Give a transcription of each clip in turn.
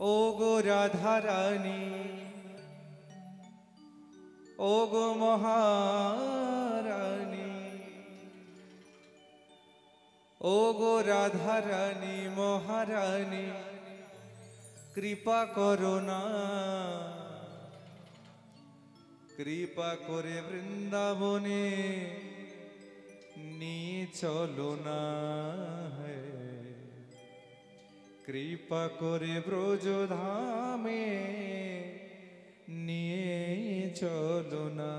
ও গো রাধা রানী, ও গো মহারানী, ও গো রাধা রানী মহারানী, কৃপা করো না, কৃপা করে বৃন্দাবনে নিয়ে চলো না, কৃপা করে ব্রজধামে নিয়ে চলো না।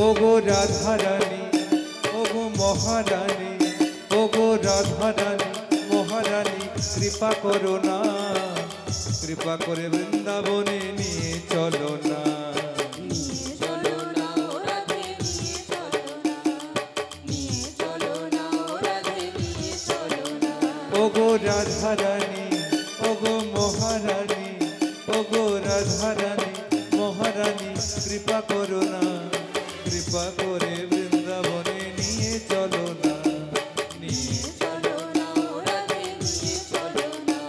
ও গো রাধা রানী, ও গো মহারানী, ও গো রাধা রানী মহারানী, কৃপা করো না, কৃপা করে বৃন্দাবনে নিয়ে চলো না। ও গো রাধা রানী, ও গো মহারানী, ও গো রাধা রানী মহারানী, কৃপা করো না, কৃপা করে বৃন্দাবনে নিয়ে চলো না, নিয়ে চলো না, রাধে নিয়ে চলো না,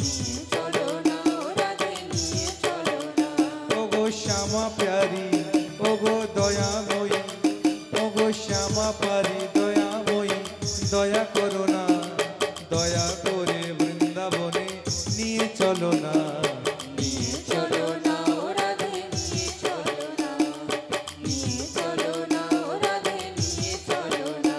নিয়ে চলো না, রাধে নিয়ে চলো না। ও গো শ্যামা প্যারি, ও গো দয়াময়ী, ও গো শ্যামা প্যারি দয়াময়ী, দয়া করো না, দয়া করে বৃন্দাবনে নিয়ে চলো না, নিয়ে চলো না, রাধে নিয়ে চলো না, নিয়ে চলো না, রাধে নিয়ে চলো না।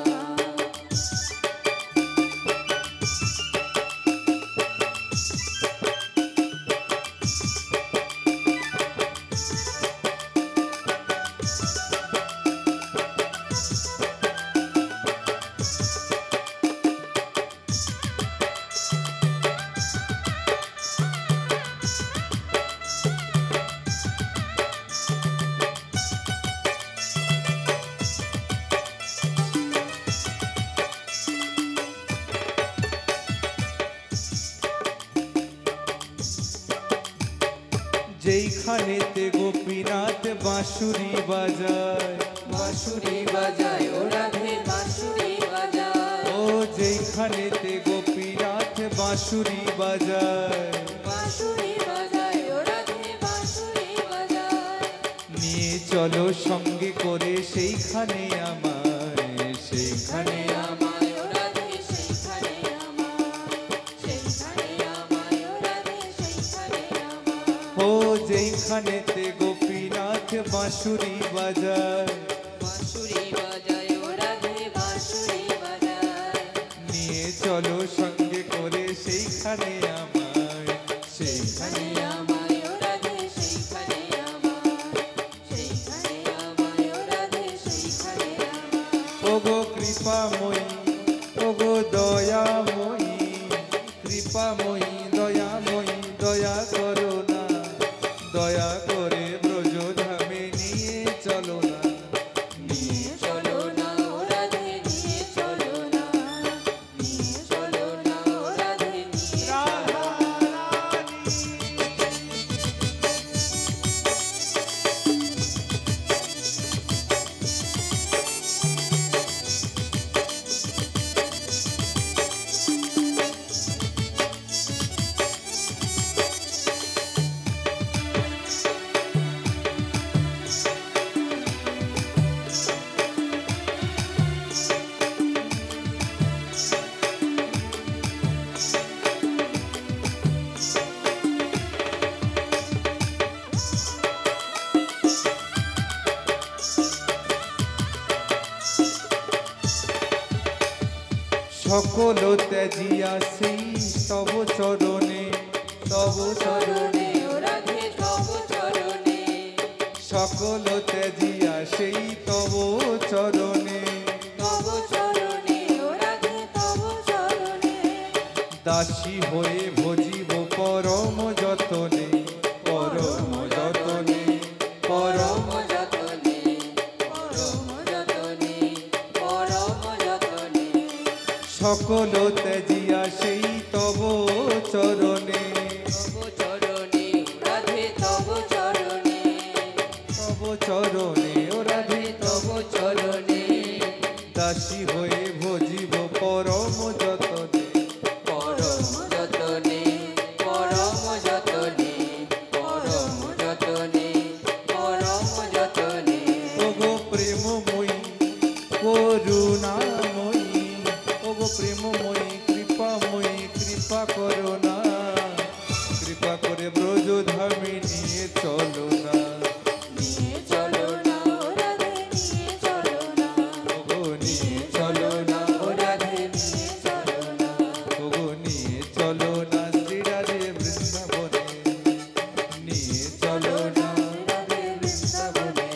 যেইখানেতে গোপীনাথ বাঁশুরি বাজায়, বাঁশুরি বাজায়, ও রাধে বাঁশুরি বাজায়, ও যেইখানেতে গোপীনাথ বাঁশুরি বাজায়, বাঁশুরি বাজায়, ও রাধে বাঁশুরি বাজায়, নিয়ে চলো সঙ্গে করে সেইখানে আমায়, সেইখানে আমায়, ও রাধে সেইখানে আমায়, সেইখানে আমায়, ও রাধে সেইখানে আমায়। ও যেইখানেতে গোপীনাথ বাঁশুরি বাজায়, বাঁশুরি বাজায়, ও রাধে বাঁশুরি বাজায়, নিয়ে চলো সঙ্গে করে সেইখানে আমায়, সেইখানে আমায়, ও রাধে সেইখানে আমায়, সেইখানে আমায়, ও রাধে সেইখানে আমায়। ও গো কৃপাময়ী, ও গো দয়াময়ী, কৃপাময়ী দয়াময়ী, দয়া করো না, দয়া করে ব্রজধামে নিয়ে চলো না, নিয়ে চলো না, রাধে নিয়ে চলো না, নিয়ে চলো না, রাধে নিয়ে চলো না। সকল ত্যাজিয়া সেই তব চরণে, তব চরণে, ও রাধে তব চরণে, সকল ত্যাজিয়া সেই তব চরণে, তব চরণে, দাসী হয়ে ভজিব পরম যতনে, পরম যতনে, পরম যতনে, পরম যতনে, পরম যতনে, সকল ত্যাজিয়া সেই তব চরণে, তব চরণে রাধে তব চরণে, তব চরণে ও রাধে তব চরণে, দাসী হয়ে ভজিব পরম যতনে, পরম যতনে, পরম যতনে, পরম যতনে, পরম যতনে, ওগো প্রেমময়ী করুণাময়ী, ওগো প্রেমময়ী কৃপাময়ী, কৃপা করো না, কৃপা করে ব্রজধামে নিয়ে চলো না, নিয়ে চলো না ও রাধে নিয়ে চলো না, ওগো নিয়ে চলো না, ও রাধে নিয়ে চলো না, ওগো নিয়ে চলো না শ্রী রাধে বৃন্দাবনে, নিয়ে চলো না রাধে বৃন্দাবনে।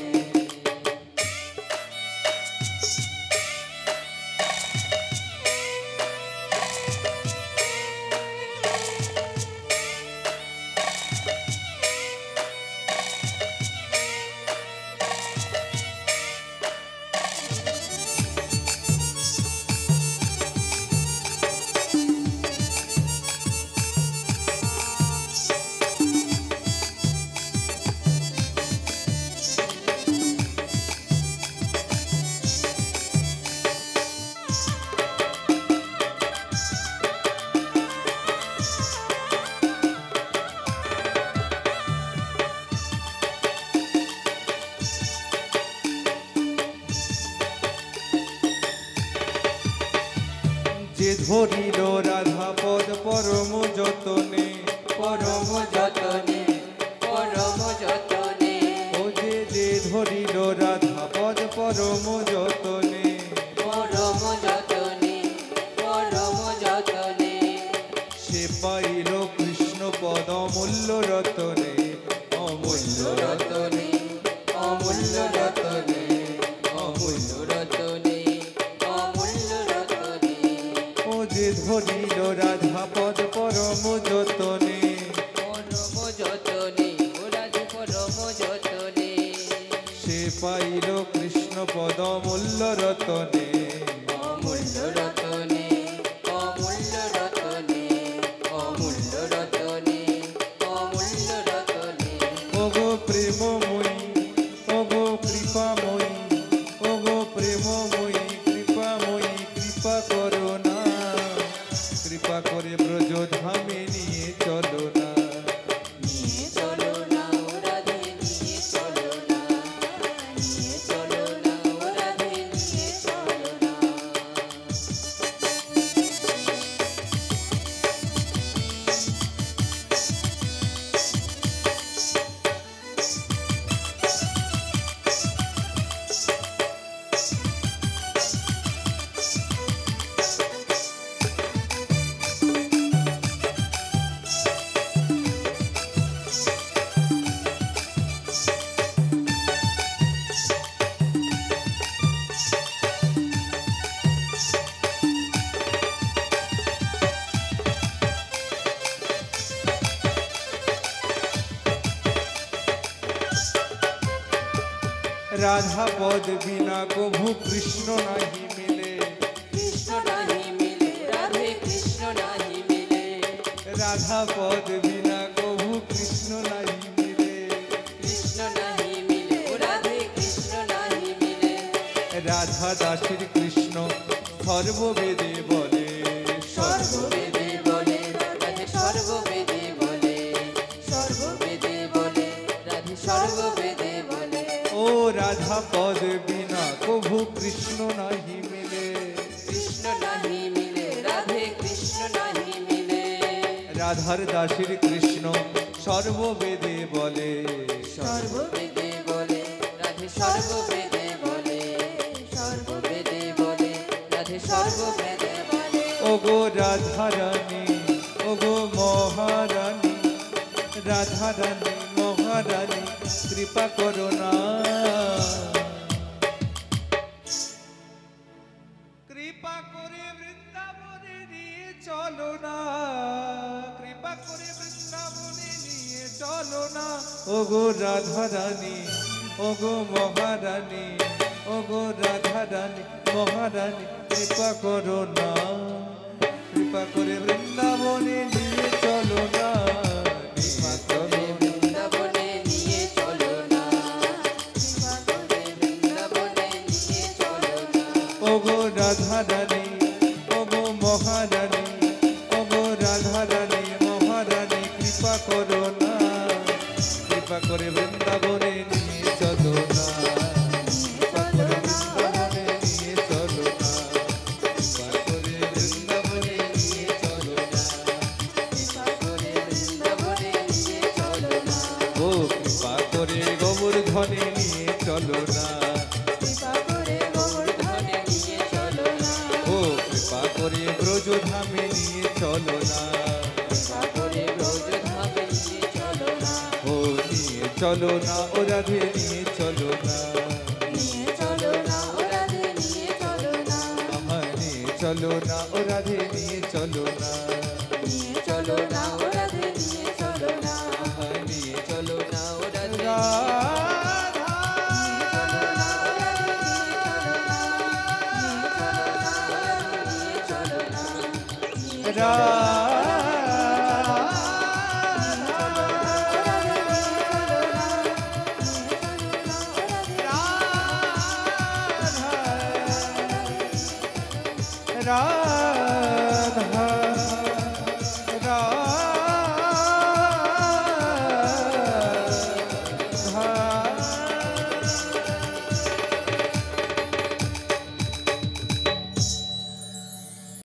যে ধরিল রাধা পদ পরম যতনে, পরম যতনে, পরম যতনে, ও যে ধরিল রাধা পদ পরম যতনে, পরম যতনে, পরম যতনে, সে পাইল কৃষ্ণ পদ অমূল্য রতনে, অমূল্য রতনে, রতনে, অমূল্য রতনে, অমূল্য রতনে, অমূল্য রতনে, ও যে ধরিল রাধা পদ পরম যতনে, পরম যতনে, ও রাধে পরম যতনে, সে পাইল কৃষ্ণ পদ অমূল্য রতনে, অমূল্য রতনে, অমূল্য রতনে, অমূল্য রতনে, অমূল্য রতনে, ওগো প্রেমময়ী, ওগো কৃপাময়ী, ওগো প্রেমময়ী কৃপাময়ী, কৃপা করো না, কৃপা করে ব্রজধামে নিয়ে চলো না, নিয়ে চলো না ও রাধে নিয়ে চলো না, নিয়ে চলো না ও রাধে নিয়ে চলো না। রাধা পদ বিনা কভু কৃষ্ণ নাহি মিলে, কৃষ্ণ নাহি মিলে রাধে কৃষ্ণ নাহি মিলে, রাধা পদ বিনা কভু কৃষ্ণ নাহি মিলে, কৃষ্ণ নাহি মিলে ও রাধে কৃষ্ণ নাহি মিলে, রাধা দাসীর কৃষ্ণ সর্ববেদে বলে, সর্ববেদে বলে রাধে সর্ববেদে বলে, সর্ববেদে বলে রাধে সর্ববেদে বলে, ও রাধা পদ বিনা কভু কৃষ্ণ নাহি মিলে, কৃষ্ণ নাহি মিলে রাধে কৃষ্ণ নাহি মিলে, রাধার দাসীর কৃষ্ণ সর্ববেদে বলে, সর্ববেদে বলে রাধে সর্ববেদে বলে, সর্ববেদে বলে রাধে সর্ববেদে বলে, ওগো রাধা রানী, ওগো মহারানী, রাধা রানী মহারানী, কৃপা করো না, কৃপা করে বৃন্দাবনে নিয়ে চলো না, ওগো রাধারানী ওগো মহারানী ওগো রাধারানী মহারানী কৃপা করো না কৃপা করে বৃন্দাবনে নিয়ে চলো না কৃপা করে বৃন্দাবনে নিয়ে চলো না কৃপা করে বৃন্দাবনে নিয়ে চলো না ওগো রাধারানী ওগো মহারানী ওগো রাধারানী মহারানী কৃপা করো না কৃপা করে বৃন্দাবনে নিয়ে চলো না কৃপা করে বৃন্দাবনে নিয়ে চলো না কৃপা করে বৃন্দাবনে নিয়ে চলো না কৃপা করে বৃন্দাবনে নিয়ে চলো না ও কৃপা করে গোবর্ধনে নিয়ে চলো না কৃপা করে গোবর্ধনে নিয়ে চলো না ও কৃপা করে ব্রজধামে নিয়ে চলো না কৃপা করে ব্রজধামে নিয়ে চলো না ও নিয়ে চলো না ও রাধে নিয়ে চলো না নিয়ে চলো না ও রাধে নিয়ে চলো না আমার নিয়ে চলো না ও রাধে নিয়ে চলো না নিয়ে চলো না ও রাধে নিয়ে চলো না আমার নিয়ে চলো না ও রাধে চলো না ও রাধে নিয়ে চলো না নিয়ে চলো না ও রাধে নিয়ে চলো না রাধা